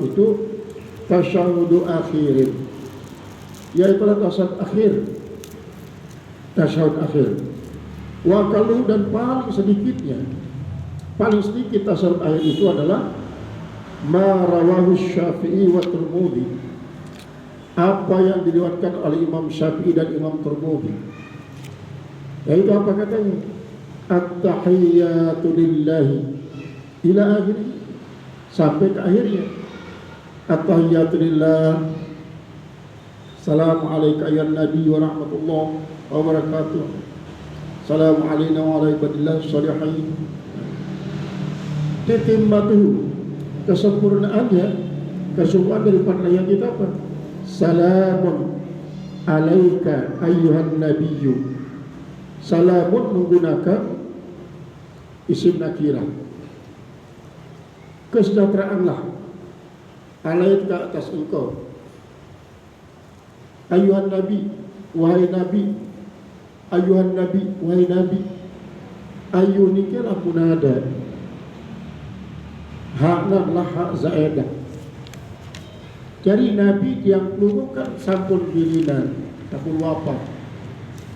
itu tasyahhudu akhirin, yaitu tasyahud akhir. Tasyahud akhir. Wa qalu, dan paling sedikitnya, paling sedikit tasyahud akhir itu adalah ma rawahu Syafi'i wa Tirmidzi, apa yang diriwayatkan oleh Imam Syafi'i dan Imam Tirmidzi. Yaitu apa katanya? At-tahiyyatu lillahi ila akhir, sampai ke akhirnya. At-tahiyyatu lillah, Assalamu alayka ya Nabi wa rahmatullah wa barakatuh, Assalamu alayna wa ala ibadillah shalihin. Titimmatuhu, kesempurnaannya, kesempurnaan daripada ayat kita apa? Salamun alayka ayyuhan nabiyyu. Salamun menggunakan isim nakirah. Kesejahteraanlah alaika, atas engkau, ayyuhan nabi, wahai nabi, ayyuhan nabi, wahai nabi. Ayyun ini adalah munada, hakna adalah hak zaedah. Jadi nabi yang dulu kan sampun bilinan, sampun wafat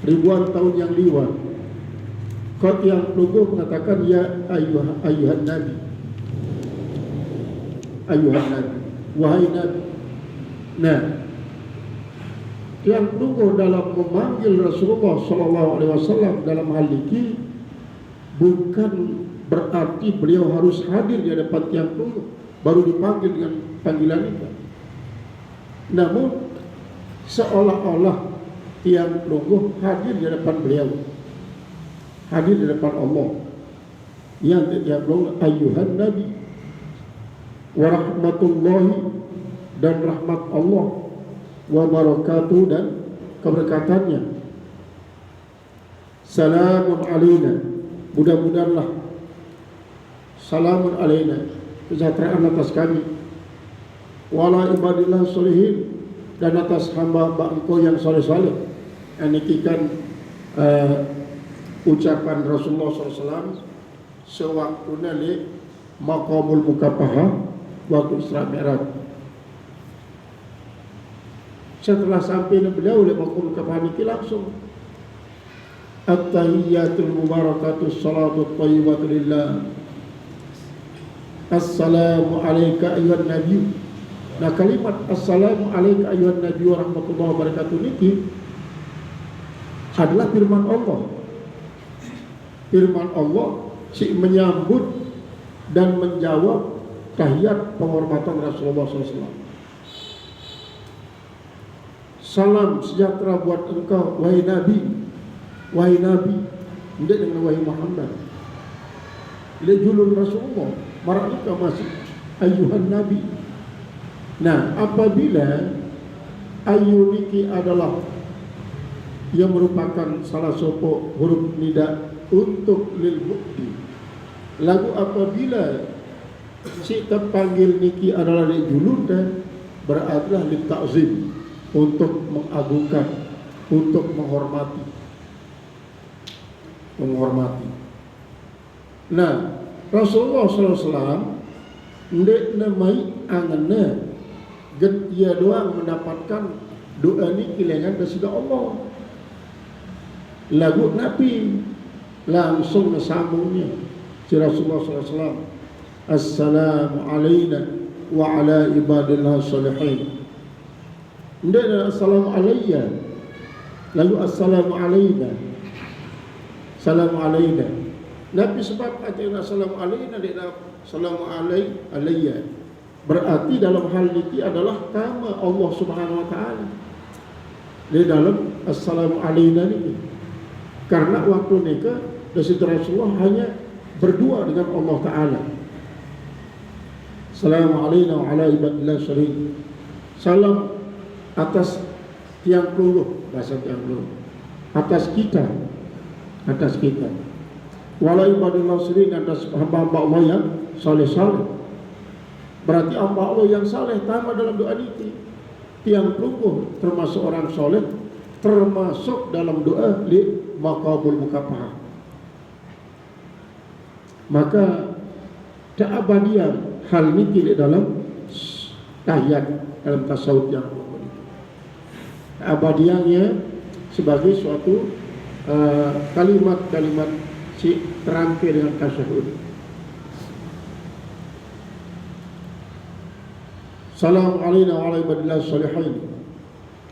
ribuan tahun yang liwat. Kau yang dulu mengatakan ya ayyuhan nabi, ayyuhan nabi, wahai nabi. Nah, yang dulu dalam memanggil Rasulullah SAW dalam hal ini bukan berarti beliau harus hadir di hadapan tiang tunggu baru dipanggil dengan panggilan itu. Namun seolah-olah tiang tunggu hadir di hadapan beliau, hadir di hadapan Allah. Yang tiang tunggu ayyuhan nabi wa rahmatullahi, dan rahmat Allah, wa barakatuh, dan keberkatannya. Salamun alaina, mudah-mudahanlah salamun alaina, kesejahteraan atas kami, wala ibadillah sholihin, dan atas hamba-hamba engkau yang saleh-saleh. Ini kan ucapan Rasulullah SAW sewaktu nali maqamul mukafahah waktu Isra Mi'raj. Setelah sampai beliau oleh maqamul mukafahah ini langsung at-tahiyyatul mubarakatus salatu thayyibatu lillah, assalamu alayka ayyuhan nabiy. Nah, kalimat assalamu alayka ayyuhan nabiy wa rahmatullahi wa barakatuh ini adalah firman Allah. Firman Allah si menyambut dan menjawab tahiyat penghormatan Rasulullah SAW. Salam sejahtera buat engkau wahai Nabi, wahai Nabi, tidak dengan wahai Muhammad. Bila julul Rasulullah, mereka masih ayyuhan Nabi. Nah, apabila ayyuniki adalah yang merupakan salah satu huruf nida untuk lil bukti, lalu apabila si terpanggil niki adalah li julul, dan berartilah li ta'zim, untuk mengagungkan, untuk menghormati. Nah, Rasulullah SAW ndek namai angannya dia doang mendapatkan doa ini kilengan dari Allah. Lagu Nabi langsung nasambungnya si Rasulullah SAW, assalamu alayna wa ala ibadillah salihin. Ndek assalamu alayya, lalu assalamu alayna, assalamu alayna. Nabi sebab aja assalamu alayna, dia assalamu alayya. Berarti dalam hal ini adalah kama Allah Subhanahu wa taala. Di dalam assalamu alayna ini. Karena waktu nikah Rasulullah hanya berdua dengan Allah taala. Assalamu alayna wa ala ibadillah sholihin. Salam atas tiang peluluh, bahasa tiang peluluh, atas kita, wala ibadillah sholihin, atas hamba-hamba Allah yang saleh-saleh. Berarti hamba Allah yang saleh tambah dalam doa ini. Tiang peluluh termasuk orang saleh, termasuk dalam doa li maqamul mukafahah. Maka keabadian hal ini di dalam tahiyat dalam tasawuf yang apapun itu. Abadiannya sebagai suatu kalimat-kalimat si terakhir dengan tasyahud. Salam alaina wa ala ibadillah salihin.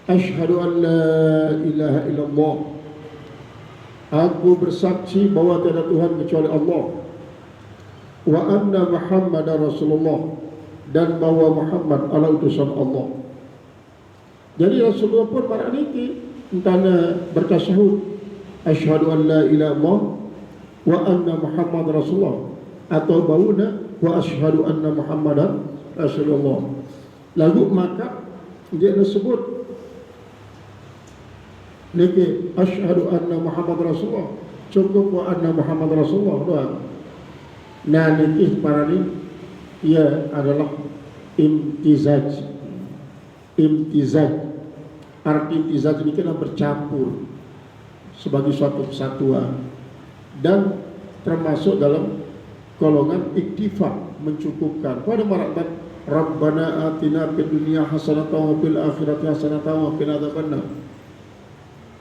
Asyhadu an la ilaha illallah. Aku bersaksi bahwa tiada Tuhan kecuali Allah. Wa anna Muhammadar Rasulullah, dan bahwa Muhammad adalah utusan Allah. Jadi Rasulullah pun pada niki entana bertasyahud asyhadu an la ilaha illallah wa anna Muhammadar Rasulullah, atau bauna wa asyhadu anna Muhammadar Rasulullah. Lalu maka dia disebut niki asyhadu anna Muhammadar Rasulullah, cukup wa anna Muhammadar Rasulullah doang. Nah niki para ni ia adalah imtizaj. Arti imtizaj ini kena bercampur sebagai suatu kesatuan dan termasuk dalam golongan iktifa, mencukupkan. Pada maratan Rabbana atina fid dunya hasanatan wa fil akhirati hasanatan wa qina adzabannar.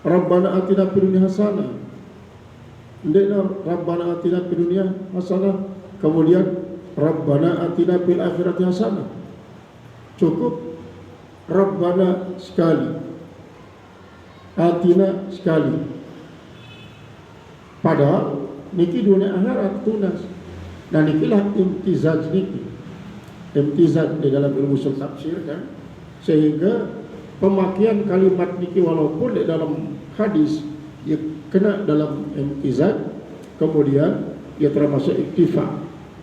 Rabbana atina fid dunya hasanah. Ndekna Rabbana atina fid dunya hasanah, kemudian Rabbana atina fil akhirati hasanah. Cukup Rabbana sekali, atina sekali. Padahal niki dunia akhirat tunas. Dan nikilah imtizaj niki. Imtizaj di dalam ilmu usul tafsir kan. Sehingga pemakaian kalimat niki walaupun di dalam hadis ia kena dalam imtizaj, kemudian ia termasuk iktifa.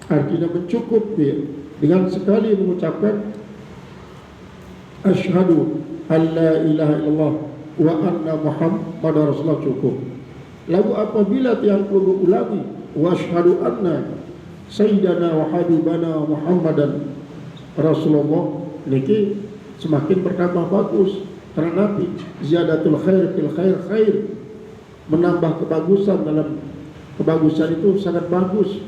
Artinya mencukupi dengan sekali mengucapkan asyhadu an la ilaha illallah wa anna Muhammadar Rasulullah cukup. Lalu apabila tiang perlu ulangi wa asyhadu anna sayyidana wa habibana Muhammadan Rasulullah, niki semakin bertambah bagus. Karena Nabi ziyadatul khair fil khair, menambah kebagusan dalam kebagusan itu sangat bagus.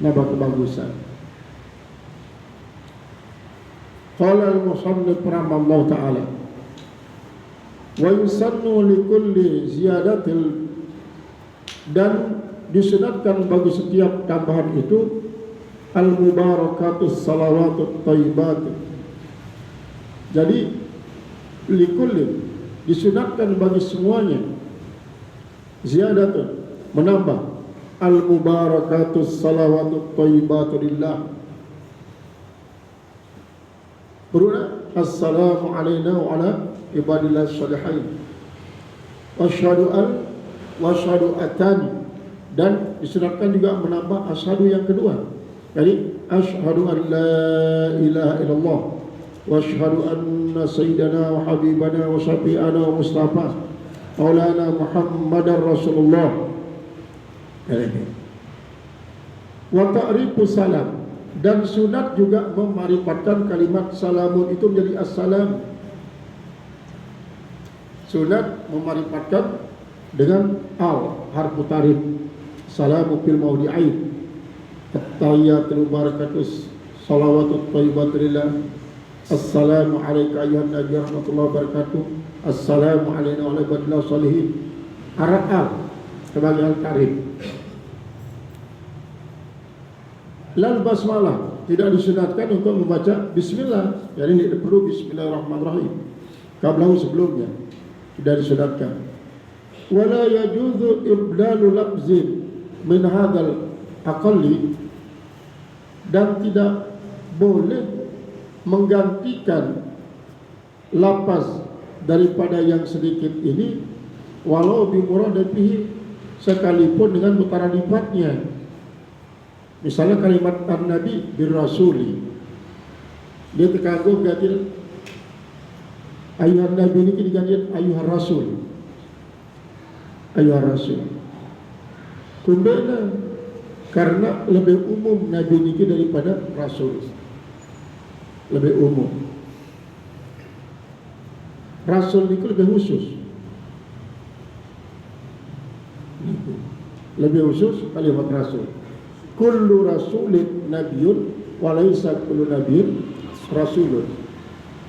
Nambah kebagusan. Qala al-musannif rahimahullah ta'ala wa yusannu li kulli ziyadatil, dan disunatkan bagi setiap tambahan itu al-mubarakatus salawatut thayyibat. Jadi li kulli disunatkan bagi semuanya ziyadatun, menambah al-mubarakatus salawatut thayyibatu lillah. Beruna assalamu alayna wa ala ibadillah salihin. Wasyhadu an wasyhadu atani, dan disunatkan juga menambah asyhadu yang kedua. Jadi asyhadu an la ilaha illallah wa asyhadu anna sayyidana wa habibana wa syafi'ana wa mustafa maulana Muhammadar Rasulullah. Wa ta'rifu salam, dan sunat juga memarifatkan kalimat salamun itu menjadi assalam. Sunat memarifatkan dengan al harfu tarif. Salamu fil maudi'ain, at-tahiyyatul barakatus salawatut thayyibatulillah. Assalamu alayka ayyuhan nabiy rahmatullahi wabarakatuh. Assalamu alayna wa ala ibadillah salihin. Al sebagai al-tarif. Lal basmalah tidak disunatkan untuk membaca bismillah. Jadi tidak perlu bismillahirrahmanirrahim. Qablahu sebelumnya tidak disunatkan. Wala yajuzu ibdalu lafzin min hadzal aqalli, dan tidak boleh menggantikan lafaz daripada yang sedikit ini walau bi muradatihi, sekalipun dengan mutaradifatnya. Misalnya kalimat an-nabi bir-rasuli, dia terkagum ganti ayuhan nabi ini diganti ayuhan rasul. Ayuhan rasul. Kumbena karena lebih umum nabi ini daripada rasul. Lebih umum. Rasul itu lebih khusus. Lebih khusus kalimat rasul. Kullu rasulin nabiyun wa laisa kullu nabiyyin rasulun.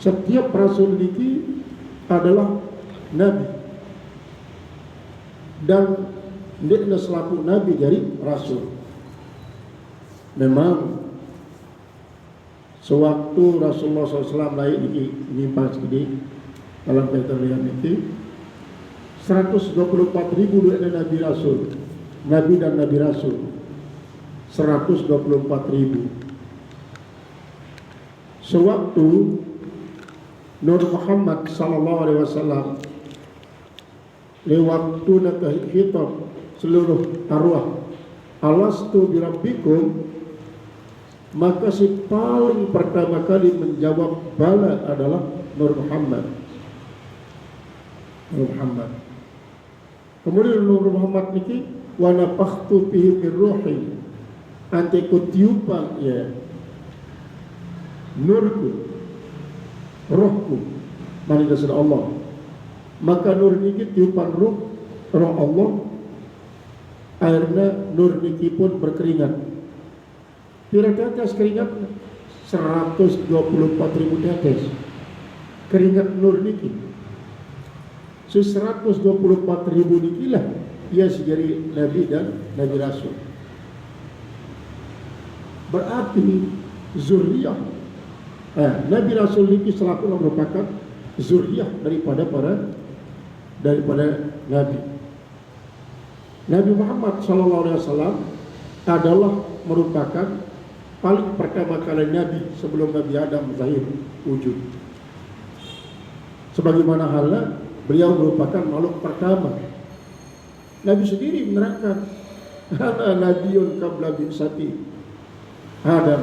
Setiap rasul niki adalah nabi. Dan ndekna selaku nabi jadi rasul. Memang sewaktu Rasulullah SAW lahir ini pas ini dalam kaitan lihat ini 124.000 ada nabi rasul, nabi dan nabi rasul 124.000. Sewaktu Nur Muhammad sallallahu alaihi wasallam lewaktu nak khitab seluruh arwah, alastu birabbikum, maka si paling pertama kali menjawab bala adalah Nur Muhammad. Nur Muhammad. Kemudian Nur Muhammad niki wa nafakhtu fihi min ruhi, ante kutiupan ya nurku, rohku, mani dasar Allah. Maka nur niki tiupan roh Allah, akhirnya nur niki pun berkeringat. Pira tetes keringat 124.000 tetes keringat nur niki. 124.000 niki lah ia sejari nabi dan nabi rasul. Berarti zuriyah nabi rasul niki selaku merupakan zuriyah daripada nabi. Nabi Muhammad SAW adalah merupakan paling pertama kali nabi sebelum Nabi Adam zahir wujud. Sebagaimana halnya beliau merupakan makhluk pertama. Nabi sendiri menerangkan, ana nabiyun qabla bi'sati Adam.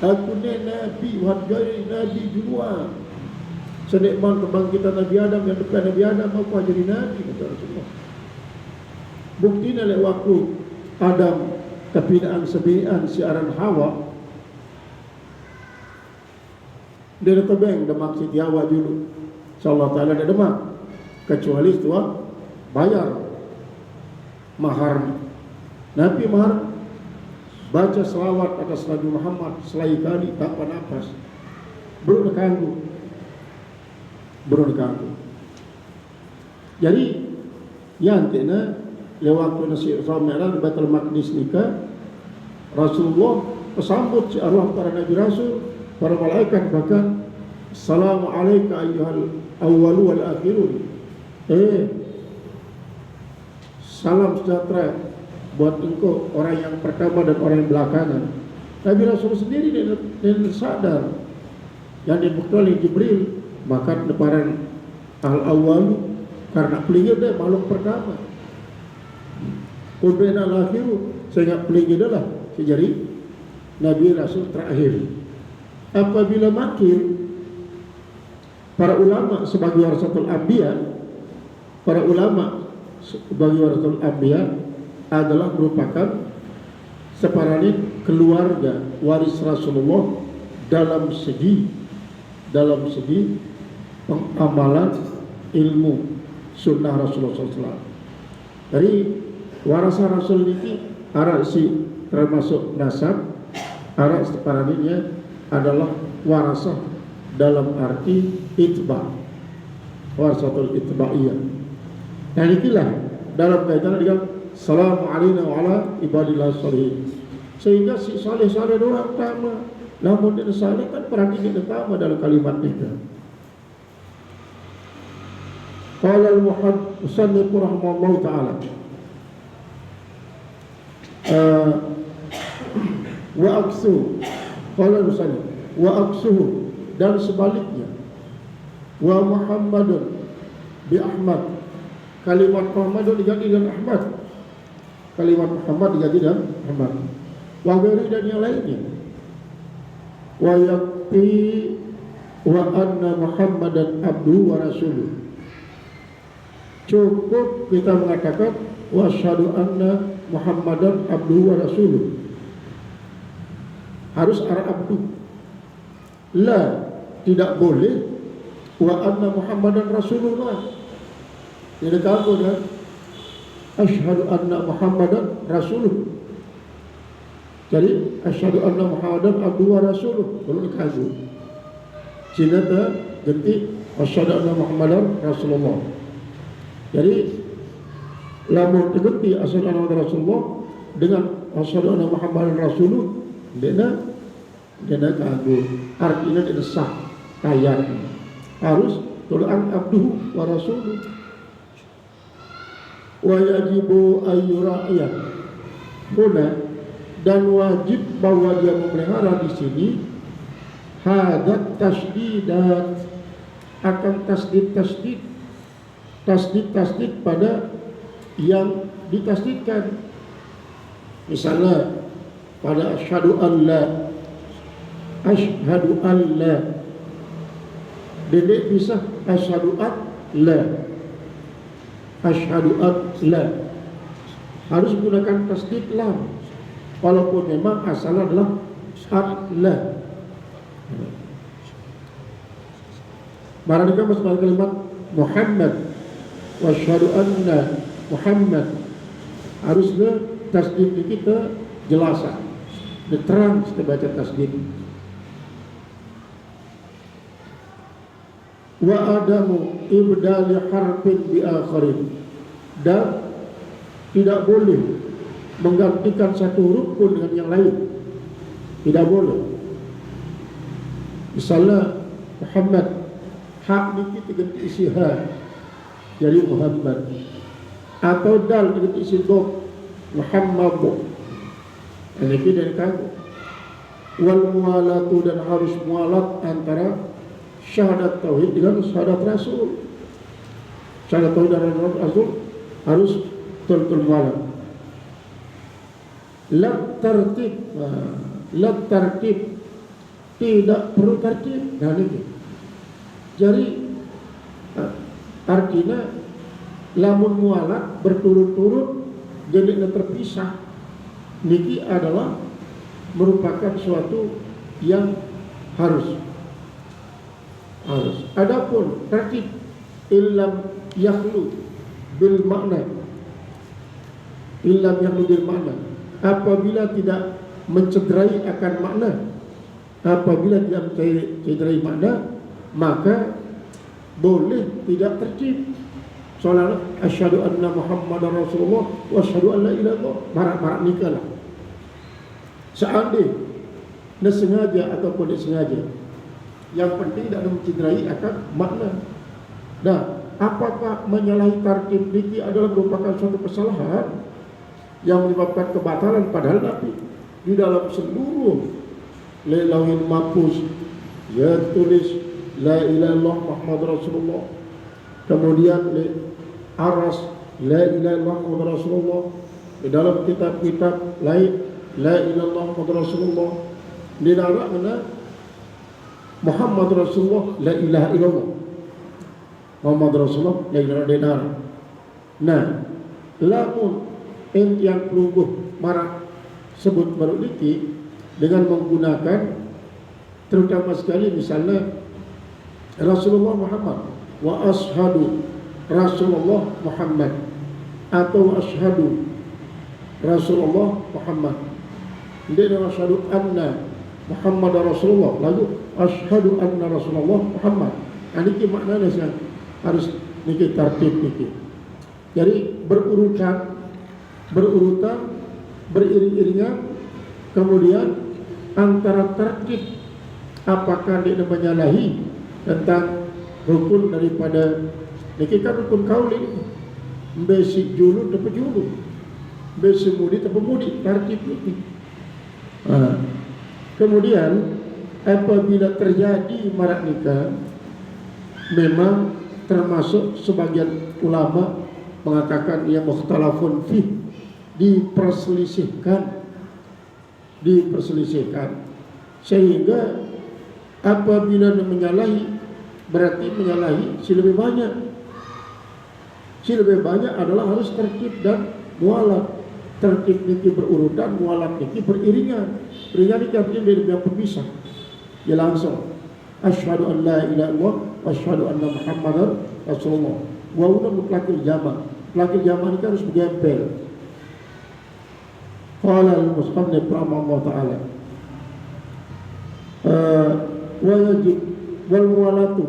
Aku ni nabi, wahai nabi duluan. Senikmat kebangkitan Nabi Adam yang depan Nabi Adam, aku jadi nabi, kata Rasulullah. Buktinya lewat waktu Adam kepinaan sebian siaran Hawa, dia ada tebeng demak si Hawa dulu. InsyaAllah ta'ala dia demak, kecuali setelah bayar mahar. Nabi mahar baca selawat atas Nabi Muhammad selai kali tanpa nafas, belum diganggu. Jadi yang tina lewat nasi Isra Mi'raj di Baitul Maqdis nikah, Rasulullah pesambut si arwah para nabi rasul, para malaikat, bahkan assalamu alayka ayyuhal awwalu wal akhirun. Salam sejahtera buat engkau orang yang pertama dan orang yang belakangan. Nabi Rasul sendiri dia sadar yang dibukti oleh Jibril, maka deparan al-awwal karena pelingir dia makhluk pertama. Kemudian al-akhiru sehingga pelingir adalah sejari Nabi Rasul terakhir. Apabila makin para ulama sebagai warasatul anbiya, para ulama sebagai warasatul anbiya adalah merupakan separani keluarga waris Rasulullah dalam segi pengamalan ilmu sunnah Rasulullah SAW. Dari warasa Rasul ini arah si termasuk nasab, arah separaninya adalah warasah dalam arti itba, warasatul itba'iyah. Dan inilah dalam kaitan dengan salamu alayna wa ala ibadillah sholihin. Sehingga si saleh-saleh orang pertama, namun dia saleh kan peran ini pertama dalam kalimat itu. Qala al-musannif rahimahullah ta'ala wa aksu, qala al-musannif wa aksuhu, dan sebaliknya wa Muhammadun bi Ahmad, kalimat Muhammadun diganti dengan Ahmad, kalimat Muhammad diganti dengan Ahmad, wa ghairi dan yang lainnya. Wa yakti wa anna Muhammadan abduhu wa rasuluh. Cukup kita mengatakan wa asyhadu anna Muhammadan abduhu wa rasuluh. Harus arah abdu. La, tidak boleh wa anna Muhammadan rasulullah. Jadi kalau kan asyhadu anna Muhammadan rasuluh. Jadi asyhadu anna Muhammadan abduhu wa rasuluh, perlu dikaji. Cina ganti asyhadu anna Muhammadar Rasulullah. Jadi lamun ganti asyhadu anna Muhammadar Rasulullah dengan asyhadu anna Muhammadar Rasulullah, dena kanggo artinya dena sah kaya. Harus tulaan abduhu wa rasuluh. Wa yajibu ayyura'iyah. Dan wajib bahwa dia memelihara di sini hadat tasdidat, akan tasdid pada yang ditasdidkan. Misalnya pada asyhadu an la, dedek bisa asyhadu an la, harus gunakan tasdid lam, walaupun memang asalnya adalah la. Barangkali masuk kalimat Muhammad wa asyhadu anna Muhammad, harusnya tasdid kita jelasan, terang kita baca tasdid. Wa adamu ibdali harfin bi akharin, dan tidak boleh menggantikan satu huruf pun dengan yang lain, tidak boleh. Misalnya Muhammad, hak niki diganti isi ha jadi Muhammad, atau dal diganti isi dot Muhammad, ini dari kamu. Wal mualatu, dan harus mualat antara syahadat tauhid dengan syahadat rasul. Syahadat tauhid dan rasul harus betul-betul mualat. La tertib, tidak perlu tertib. Nah ini. Jadi artinya lamun mualat berturut-turut jadi terpisah, niki adalah merupakan suatu yang harus. Adapun tertib illam yakhlu bil makna, apabila tidak mencederai akan makna, apabila tidak mencederai makna, maka boleh tidak tertib. Soalnya asyhadu anna Muhammadar Rasulullah wa asyhadu an la ilaha illallah, marak-marak nikah lah. Seandainya sengaja ataupun tidak sengaja, yang penting tidak mencederai akan makna. Nah, apakah menyalahi tartib niki adalah merupakan suatu kesalahan yang menyebabkan kebatalan? Padahal Nabi di dalam seluruh lauhul mahfuz ya tulis la ilaha illallah Muhammadur Rasulullah, kemudian aras la ilaha illallah Muhammadur Rasulullah, di dalam kitab-kitab lain la ilaha illallah Muhammadur Rasulullah, di dalam mana Muhammad Rasulullah la ilaha illallah Muhammad Rasulullah la ilaha illallah. Nah, lamun yang pelungguh marah sebut baruliki dengan menggunakan terutama sekali misalnya Rasulullah Muhammad wa ashadu Rasulullah Muhammad, atau ashadu Rasulullah Muhammad, dia ashadu anna Muhammad Rasulullah, lalu ashadu anna Rasulullah Muhammad. Nah, ini maknanya harus niki tertib niki. Jadi berurutan, beriring-iringan, kemudian antara tertib apakah dia menyalahi tentang rukun daripada niki kan rukun kaul ini, besi julu tepe julu, besi mudi tepe mudi, tertib niki. Kemudian apabila terjadi marak nikah, memang termasuk sebagian ulama mengatakan ia mukhtalafun fih, diperselisihkan, sehingga apabila menyalahi berarti menyalahi si lebih banyak adalah harus tertib dan mualat. Tertib niki berurutan, mualat niki beriringan. Beriringan ini artinya dari yang pemisah. Ya langsung asyhadu an la ilaha illallah wa asyhadu anna Muhammadar Rasulullah. Wa una mutlaqil jama'. Mutlaqil jama' ini harus bergempel. Qala al-musannif rahimahullah ta'ala wa yajib, wal muwalatu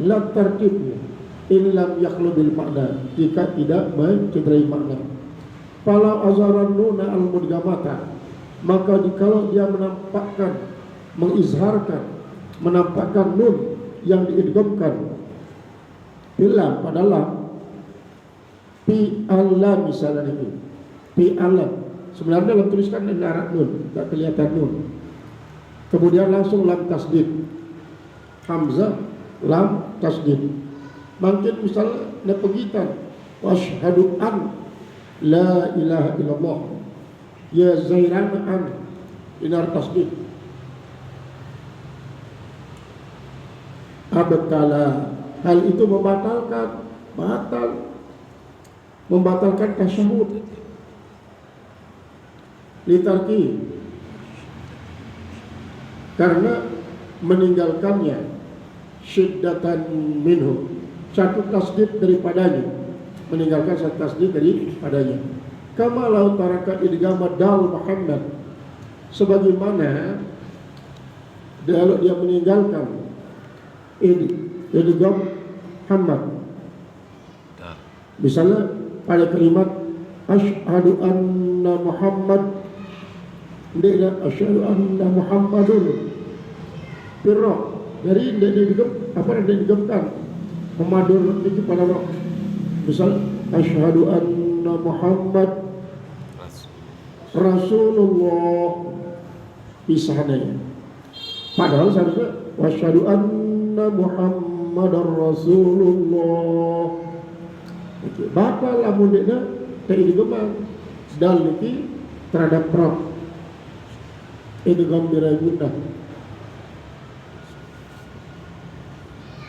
la tarkibnya illam yakhlu bil makna, jika tidak mencederai makna. Fala azaran nuna al mudgamata, maka jikalau dia menampakkan, mengizharkan, menampakkan nun yang diidghamkan bila pada lam, fi Allah misalnya ini, fi Allah sebenarnya dalam tuliskan ibarat nun, tak kelihatan nun, kemudian langsung lam tasdid, hamzah lam tasdid. Mungkin misalnya nepegitan washhadu an la ilaha illallah ya zairan an inar tasdid abtala, hal itu membatalkan tasyahud litarki, karena meninggalkannya syiddatan minhu, satu tasdid daripadanya, meninggalkan satu tasdid daripadanya. Kama lau taraka idghama dal Muhammad, sebagaimana kalau dia meninggalkan idgham Muhammad, misalnya pada kalimat asyhadu anna Muhammad, dia asyhadu anna Muhammadun birra, dari diidghamkan memadur itu pada roh. Misal asyhadu anna Muhammad Rasulullah, pisahnya. Padahal seharusnya wasyhadu anna Muhammadar Rasulullah. Bapak lamun dekna teh idgham dal iki terhadap roh. Idgham biragunah.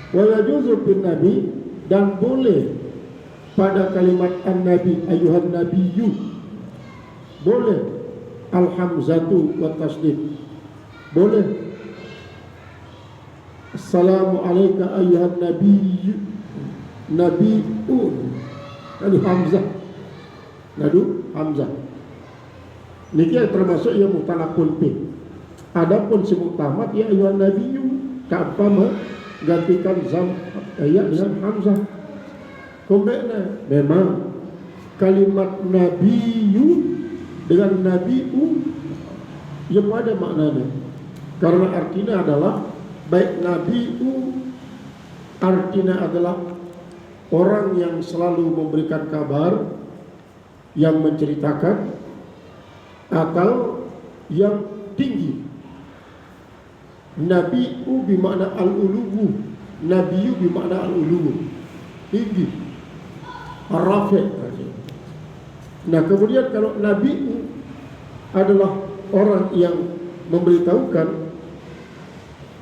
Wa yajuzu bin nabi, dan boleh pada kalimat an-nabi ayuhan nabiyyu, boleh al-hamzatu wa tasdid, boleh assalamu alayka ayuhan nabiyyu, nabiyyu nadu hamzah niki termasuk yang mutalaqul fi. Adapun si muktamad ya ayuhan nabiyyu ka'apa gantikan zam ayat dengan hamzah. Kemudian memang kalimat nabiyyu dengan nabiu yang ada maknanya, karena artinya adalah baik nabiu artinya adalah orang yang selalu memberikan kabar, yang menceritakan, atau yang tinggi. Nabi'u bimakna al-uluwu, nabiyu bimakna al-uluwu, tinggi, ar-rafi'. Nah kemudian kalau nabi'u adalah orang yang memberitahukan,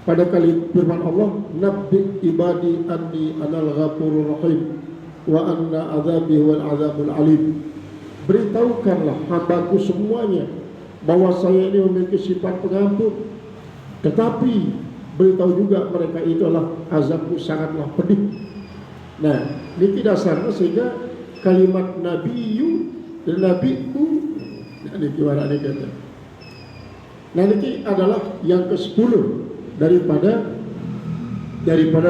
pada kali firman Allah, nabbi ibadi anni anal ghafurur rahim wa anna azabi wal azabul alim. Beritahukanlah hambaku semuanya bahwa saya ini memiliki sifat pengampun, tetapi beritahu juga mereka itu adalah azabku sangatlah pedih. Nah, ini dasarnya sehingga kalimat nabiyu dan nabiku, ini gimana ini kata. Nah, ini adalah yang ke-10 daripada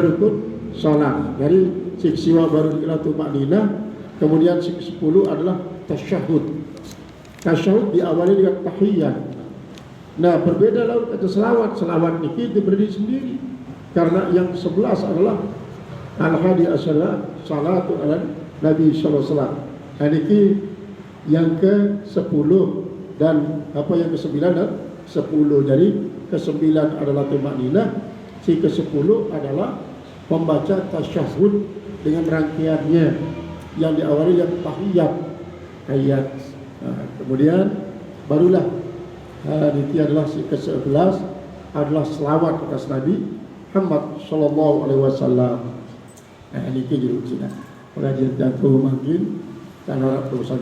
rukun salat. Dari siwa baru qiraatul ma'ninah, kemudian 10 adalah tasyahud. Tasyahud diawali dengan tahiyat. Nah, berbeda lalu kata selawat. Selawat ini berdiri sendiri, karena yang 11 adalah al-hadi asyara salatu ala Nabi sallallahu alaihi wasallam. Ini yang ke-10 dan apa yang ke-9 dan 10. Jadi ke-9 adalah tumakninah, si ke-10 adalah membaca tasyahud dengan rangkaiannya yang diawali dengan tahiyat ayat. Nah, kemudian barulah ini adalah si ke-11 adalah selawat atas Nabi Muhammad sallallahu alaihi wasallam. Nah, ini jadi pengajian dan makin dan harap berusaha